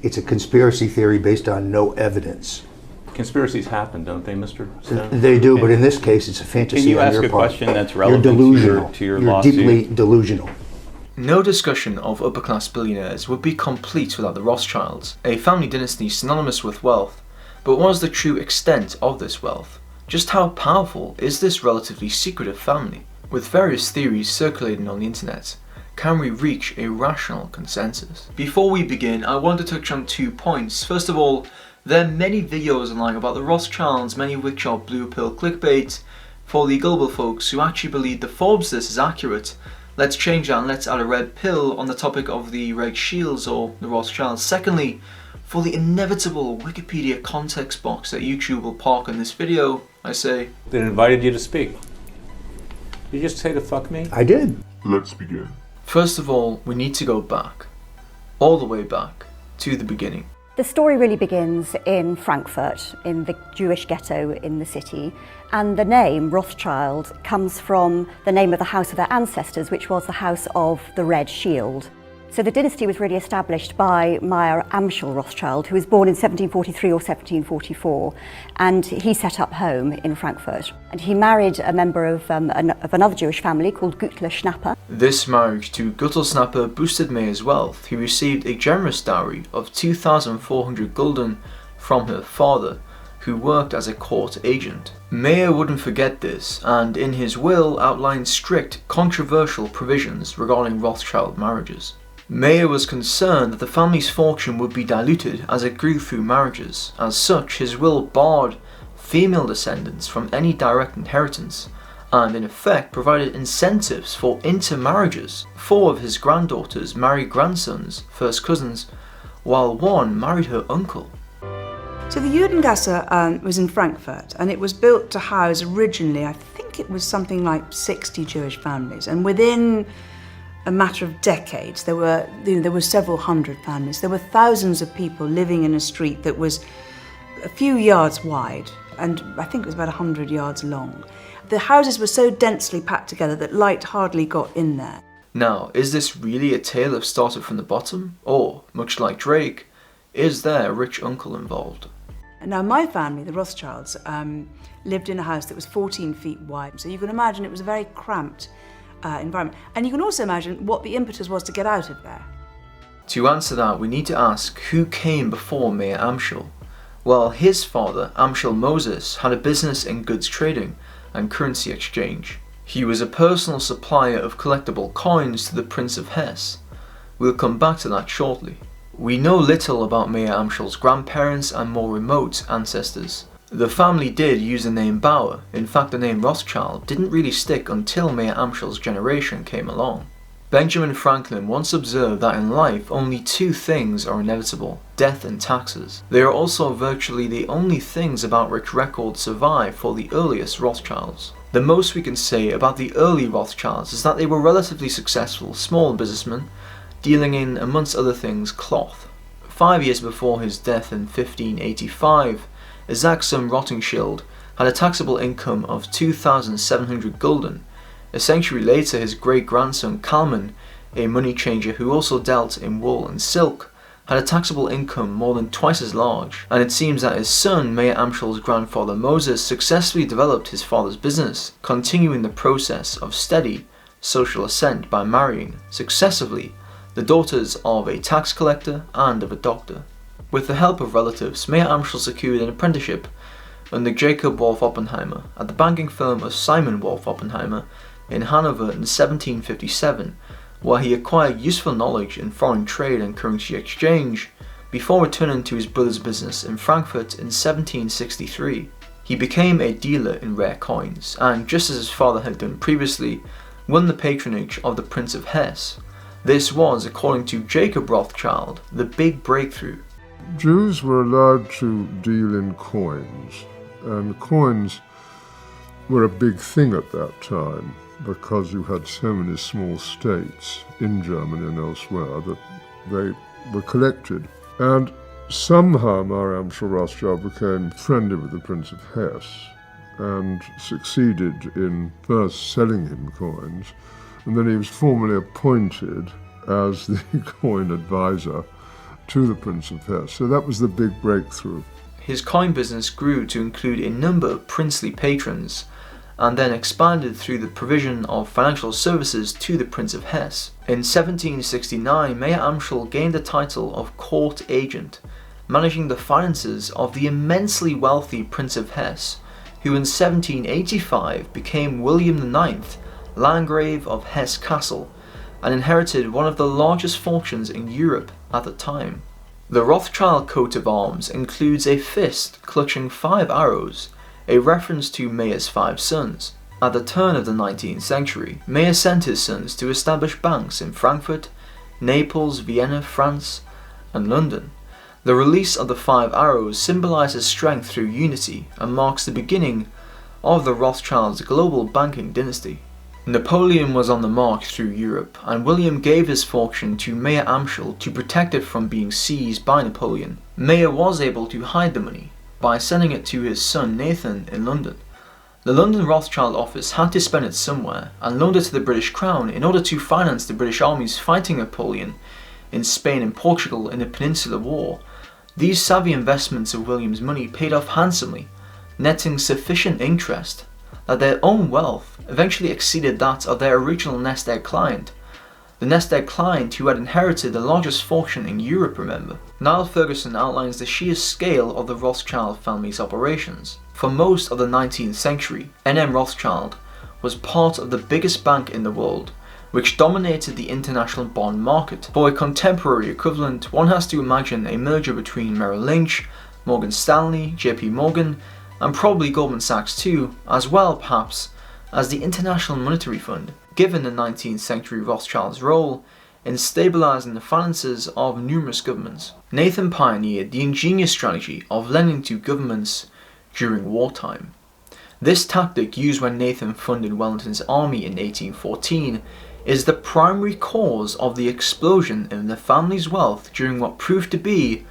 It's a conspiracy theory based on no evidence. Conspiracies happen, don't they, Mr. Stone? They do, but in this case, it's a fantasy Can you on ask your a part. question that's You're relevant delusional. to your You're lawsuit? deeply delusional. No discussion of upper class billionaires would be complete without the Rothschilds, a family dynasty synonymous with wealth. But what is the true extent of this wealth? Just how powerful is this relatively secretive family? With various theories circulating on the internet, can we reach a rational consensus? Before we begin, I want to touch on 2 points. First of all, there are many videos online about the Rothschilds, many of which are blue pill clickbait for the gullible folks who actually believe the Forbes list is accurate. Let's change that and let's add a red pill on the topic of the Rothschilds or the Rothschilds. Secondly, for the inevitable Wikipedia context box that YouTube will park in this video, I say... They invited you to speak. Did you just say to fuck me? I did. Let's begin. First of all, we need to go back, all the way back, to the beginning. The story really begins in Frankfurt, in the Jewish ghetto in the city, and the name Rothschild comes from the name of the house of their ancestors, which was the House of the Red Shield. So the dynasty was really established by Mayer Amschel Rothschild, who was born in 1743 or 1744, and he set up home in Frankfurt. And he married a member of another Jewish family called Gutler Schnapper. This marriage to Gutler Schnapper boosted Mayer's wealth. He received a generous dowry of 2,400 gulden from her father, who worked as a court agent. Mayer wouldn't forget this, and in his will outlined strict, controversial provisions regarding Rothschild marriages. Mayer was concerned that the family's fortune would be diluted as it grew through marriages. As such, his will barred female descendants from any direct inheritance, and in effect provided incentives for intermarriages. 4 of his granddaughters married grandsons, first cousins, while 1 married her uncle. So the Judengasse was in Frankfurt, and it was built to house originally, I think it was something like 60 Jewish families, and within a matter of decades there were several hundred families. There were thousands of people living in a street that was a few yards wide, and I think it was about 100 yards long. The houses were so densely packed together that light hardly got in there. Now, is this really a tale of starting from the bottom? Or, much like Drake, is there a rich uncle involved? Now my family, the Rothschilds, lived in a house that was 14 feet wide. So you can imagine it was a very cramped environment. And you can also imagine what the impetus was to get out of there. To answer that, we need to ask who came before Mayer Amschel. Well, his father, Amschel Moses, had a business in goods trading and currency exchange. He was a personal supplier of collectible coins to the Prince of Hesse. We'll come back to that shortly. We know little about Mayer Amschel's grandparents and more remote ancestors. The family did use the name Bauer. In fact, the name Rothschild didn't really stick until Mayer Amschel's generation came along. Benjamin Franklin once observed that in life only 2 things are inevitable: death and taxes. They are also virtually the only things about which records survive for the earliest Rothschilds. The most we can say about the early Rothschilds is that they were relatively successful small businessmen, dealing in, amongst other things, cloth. 5 years before his death in 1585, Isaacson Rothschild had a taxable income of 2,700 gulden. A century later, his great-grandson Kalman, a money changer who also dealt in wool and silk, had a taxable income more than twice as large, and it seems that his son, Mayer Amschel's grandfather Moses, successfully developed his father's business, continuing the process of steady social ascent by marrying, successively, the daughters of a tax collector and of a doctor. With the help of relatives, Mayer Amschel secured an apprenticeship under Jacob Wolf Oppenheimer at the banking firm of Simon Wolf Oppenheimer in Hanover in 1757, where he acquired useful knowledge in foreign trade and currency exchange before returning to his brother's business in Frankfurt in 1763. He became a dealer in rare coins, and just as his father had done previously, won the patronage of the Prince of Hesse. This was, according to Jacob Rothschild, the big breakthrough. Jews were allowed to deal in coins, and coins were a big thing at that time because you had so many small states in Germany and elsewhere that they were collected. And somehow Mayer Amschel Rothschild became friendly with the Prince of Hesse and succeeded in first selling him coins, and then he was formally appointed as the coin advisor to the Prince of Hesse. So that was the big breakthrough. His coin business grew to include a number of princely patrons, and then expanded through the provision of financial services to the Prince of Hesse. In 1769, Mayer Amschel gained the title of court agent, managing the finances of the immensely wealthy Prince of Hesse, who in 1785 became William IX, Landgrave of Hesse Castle, and inherited one of the largest fortunes in Europe at the time. The Rothschild coat of arms includes a fist clutching 5 arrows, a reference to Mayer's 5 sons. At the turn of the 19th century, Mayer sent his sons to establish banks in Frankfurt, Naples, Vienna, France, and London. The release of the 5 arrows symbolizes strength through unity and marks the beginning of the Rothschilds' global banking dynasty. Napoleon was on the march through Europe, and William gave his fortune to Mayer Amschel to protect it from being seized by Napoleon. Mayer was able to hide the money by sending it to his son Nathan in London. The London Rothschild office had to spend it somewhere and loaned it to the British Crown in order to finance the British armies fighting Napoleon in Spain and Portugal in the Peninsular War. These savvy investments of William's money paid off handsomely, netting sufficient interest that their own wealth eventually exceeded that of their original nest egg client. The nest egg client who had inherited the largest fortune in Europe, remember. Niall Ferguson outlines the sheer scale of the Rothschild family's operations. For most of the 19th century, N.M. Rothschild was part of the biggest bank in the world, which dominated the international bond market. For a contemporary equivalent, one has to imagine a merger between Merrill Lynch, Morgan Stanley, JP Morgan, and probably Goldman Sachs too, as well perhaps as the International Monetary Fund, given the 19th century Rothschild's role in stabilizing the finances of numerous governments. Nathan pioneered the ingenious strategy of lending to governments during wartime. This tactic, used when Nathan funded Wellington's army in 1814, is the primary cause of the explosion in the family's wealth during what proved to be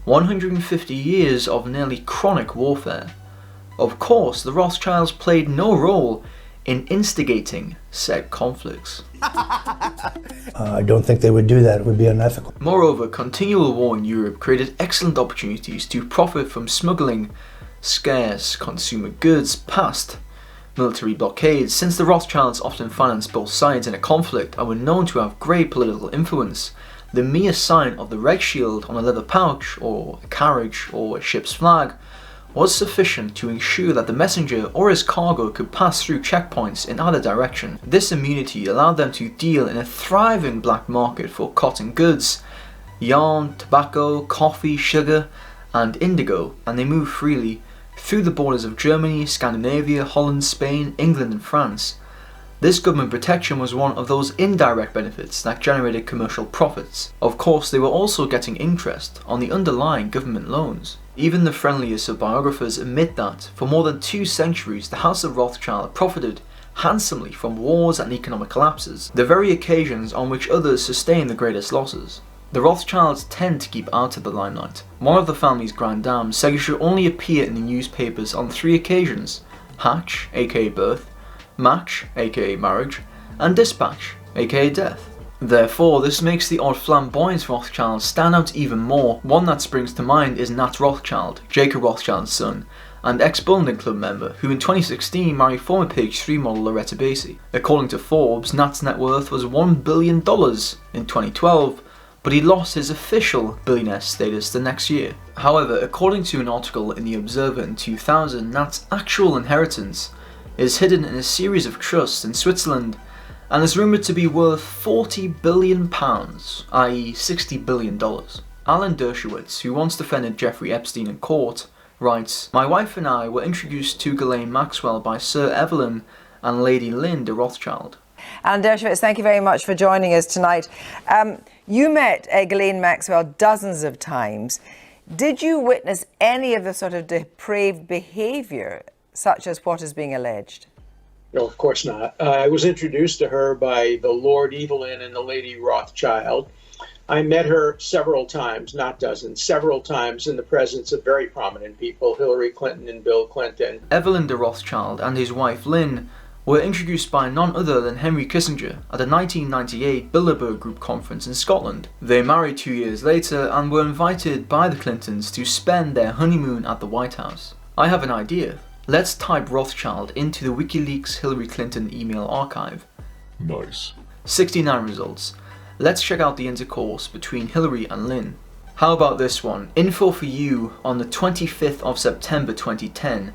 150 years of nearly chronic warfare. Of course, the Rothschilds played no role in instigating said conflicts. I don't think they would do that. It would be unethical. Moreover, continual war in Europe created excellent opportunities to profit from smuggling scarce consumer goods past military blockades. Since the Rothschilds often financed both sides in a conflict and were known to have great political influence, the mere sign of the red shield on a leather pouch, or a carriage, or a ship's flag was sufficient to ensure that the messenger or his cargo could pass through checkpoints in either direction. This immunity allowed them to deal in a thriving black market for cotton goods, yarn, tobacco, coffee, sugar, and indigo, and they moved freely through the borders of Germany, Scandinavia, Holland, Spain, England, and France. This government protection was one of those indirect benefits that generated commercial profits. Of course, they were also getting interest on the underlying government loans. Even the friendliest of biographers admit that, for more than 2 centuries, the House of Rothschild profited handsomely from wars and economic collapses, the very occasions on which others sustained the greatest losses. The Rothschilds tend to keep out of the limelight. One of the family's grand dames said you should only appear in the newspapers on 3 occasions: hatch, aka birth, match, aka marriage, and dispatch, aka death. Therefore, this makes the odd flamboyant Rothschild stand out even more. One that springs to mind is Nat Rothschild, Jacob Rothschild's son, and ex-Bowling Club member, who in 2016 married former Page 3 model Loretta Basie. According to Forbes, Nat's net worth was $1 billion in 2012, but he lost his official billionaire status the next year. However, according to an article in The Observer in 2000, Nat's actual inheritance is hidden in a series of trusts in Switzerland and is rumoured to be worth £40 billion, i.e. $60 billion. Alan Dershowitz, who once defended Jeffrey Epstein in court, writes, "My wife and I were introduced to Ghislaine Maxwell by Sir Evelyn and Lady Lynn de Rothschild." Alan Dershowitz, thank you very much for joining us tonight. You met Ghislaine Maxwell dozens of times. Did you witness any of the sort of depraved behaviour, such as what is being alleged? No, of course not. I was introduced to her by the Lord Evelyn and the Lady Rothschild. I met her several times, not dozens, several times in the presence of very prominent people, Hillary Clinton and Bill Clinton. Evelyn de Rothschild and his wife Lynn were introduced by none other than Henry Kissinger at the 1998 Bilderberg Group conference in Scotland. They married 2 years later and were invited by the Clintons to spend their honeymoon at the White House. I have an idea. Let's type Rothschild into the WikiLeaks Hillary Clinton email archive. Nice. 69 results. Let's check out the intercourse between Hillary and Lynn. How about this one? Info for you on the 25th of September 2010.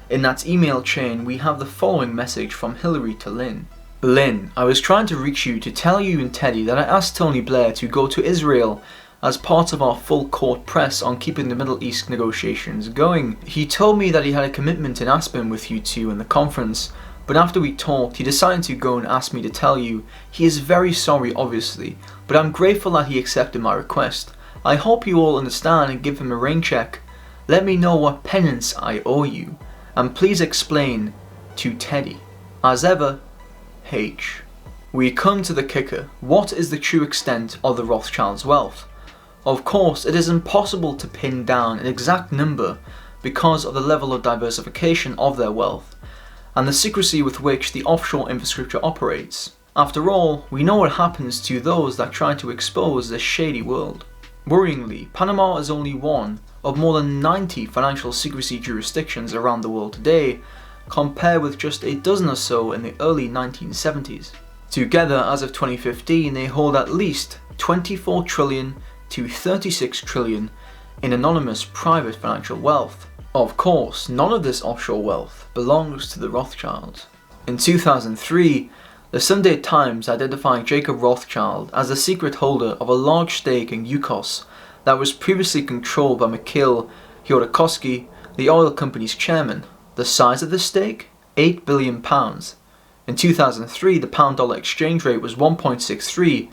In that email chain, we have the following message from Hillary to Lynn. Lynn, I was trying to reach you to tell you and Teddy that I asked Tony Blair to go to Israel as part of our full court press on keeping the Middle East negotiations going. He told me that he had a commitment in Aspen with you two in the conference, but after we talked, he decided to go and ask me to tell you. He is very sorry, obviously, but I'm grateful that he accepted my request. I hope you all understand and give him a rain check. Let me know what penance I owe you, and please explain to Teddy. As ever, H. We come to the kicker. What is the true extent of the Rothschilds' wealth? Of course, it is impossible to pin down an exact number because of the level of diversification of their wealth and the secrecy with which the offshore infrastructure operates. After all, we know what happens to those that try to expose this shady world. Worryingly, Panama is only one of more than 90 financial secrecy jurisdictions around the world today, compared with just a dozen or so in the early 1970s. Together, as of 2015, they hold at least 24 trillion to 36 trillion in anonymous private financial wealth. Of course, none of this offshore wealth belongs to the Rothschilds. In 2003, the Sunday Times identified Jacob Rothschild as the secret holder of a large stake in Yukos that was previously controlled by Mikhail Khodorkovsky, the oil company's chairman. The size of the stake? £8 billion. In 2003, the pound-dollar exchange rate was 1.63,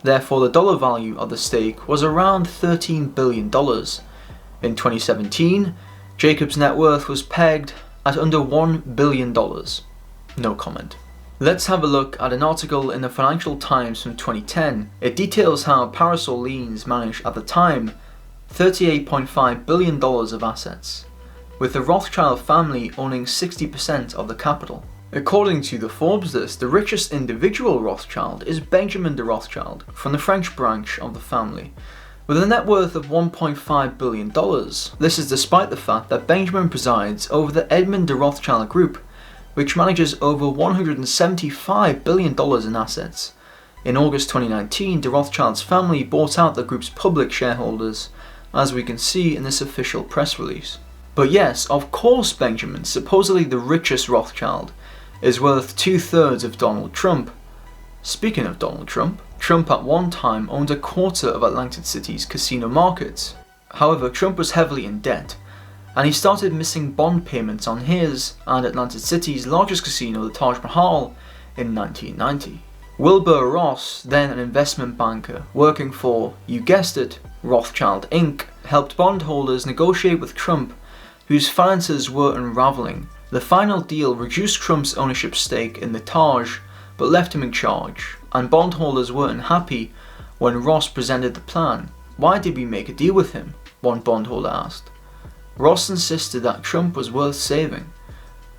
therefore the dollar value of the stake was around $13 billion. In 2017, Jacob's net worth was pegged at under $1 billion. No comment. Let's have a look at an article in the Financial Times from 2010. It details how Parasol Liens managed at the time $38.5 billion of assets, with the Rothschild family owning 60% of the capital. According to the Forbes list, the richest individual Rothschild is Benjamin de Rothschild, from the French branch of the family, with a net worth of $1.5 billion. This is despite the fact that Benjamin presides over the Edmond de Rothschild Group, which manages over $175 billion in assets. In August 2019, de Rothschild's family bought out the group's public shareholders, as we can see in this official press release. But yes, of course Benjamin, supposedly the richest Rothschild, is worth 2/3 of Donald Trump. Speaking of Donald Trump, Trump at one time owned a quarter of Atlantic City's casino markets. However, Trump was heavily in debt, and he started missing bond payments on his and Atlantic City's largest casino, the Taj Mahal, in 1990. Wilbur Ross, then an investment banker working for, you guessed it, Rothschild Inc., helped bondholders negotiate with Trump, whose finances were unraveling. The final deal reduced Trump's ownership stake in the Taj, but left him in charge, and bondholders weren't happy when Ross presented the plan. Why did we make a deal with him? One bondholder asked. Ross insisted that Trump was worth saving.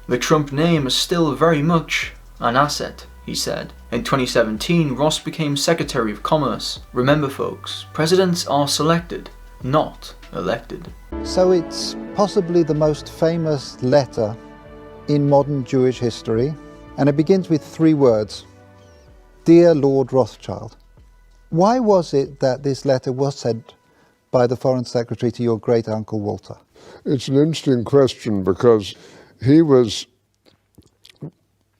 The Trump name is still very much an asset, he said. In 2017, Ross became Secretary of Commerce. Remember folks, presidents are selected, not elected. So it's possibly the most famous letter in modern Jewish history, and it begins with 3 words: Dear Lord Rothschild. Why was it that this letter was sent by the Foreign Secretary to your great uncle Walter? It's an interesting question because he was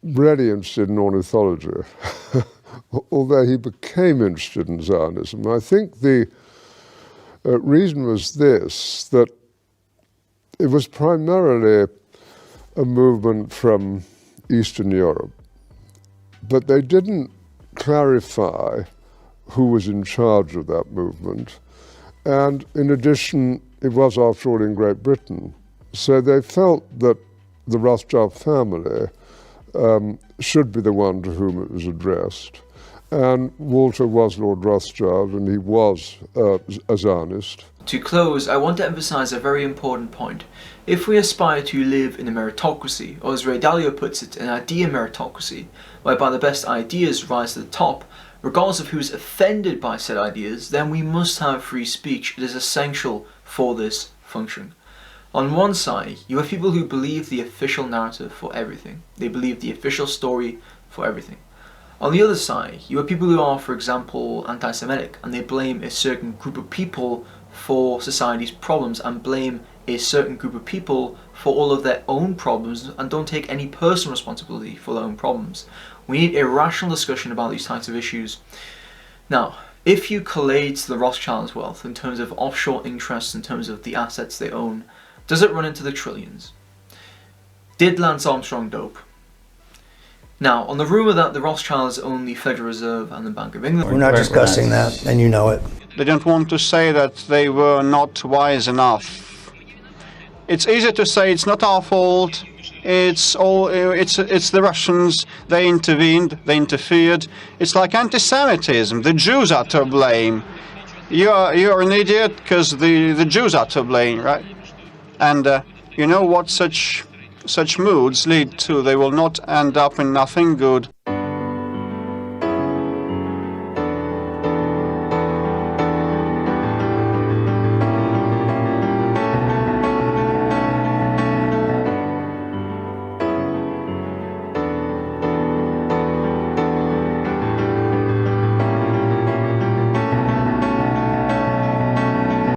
really interested in ornithology, although he became interested in Zionism. I think the reason was this, that it was primarily a movement from Eastern Europe, but they didn't clarify who was in charge of that movement. And in addition, it was after all in Great Britain. So they felt that the Rothschild family should be the one to whom it was addressed. And Walter was Lord Rothschild, and he was a Zionist. To close, I want to emphasize a very important point. If we aspire to live in a meritocracy, or as Ray Dalio puts it, an idea meritocracy, whereby the best ideas rise to the top, regardless of who's offended by said ideas, then we must have free speech. It is essential for this function. On one side, you have people who believe the official narrative for everything. They believe the official story for everything. On the other side, you have people who are, for example, anti-Semitic, and they blame a certain group of people for society's problems and blame a certain group of people for all of their own problems and don't take any personal responsibility for their own problems. We need a rational discussion about these types of issues. Now, if you collate the Rothschilds' wealth in terms of offshore interests, in terms of the assets they own, does it run into the trillions? Did Lance Armstrong dope? Now, on the rumour that the Rothschilds own the Federal Reserve and the Bank of England... We're not discussing that, and you know it. They don't want to say that they were not wise enough. It's easy to say it's not our fault. It's the Russians. They intervened. They interfered. It's like anti-Semitism. The Jews are to blame. You're an idiot because the Jews are to blame, right? And you know what such moods lead to? They will not end up in nothing good.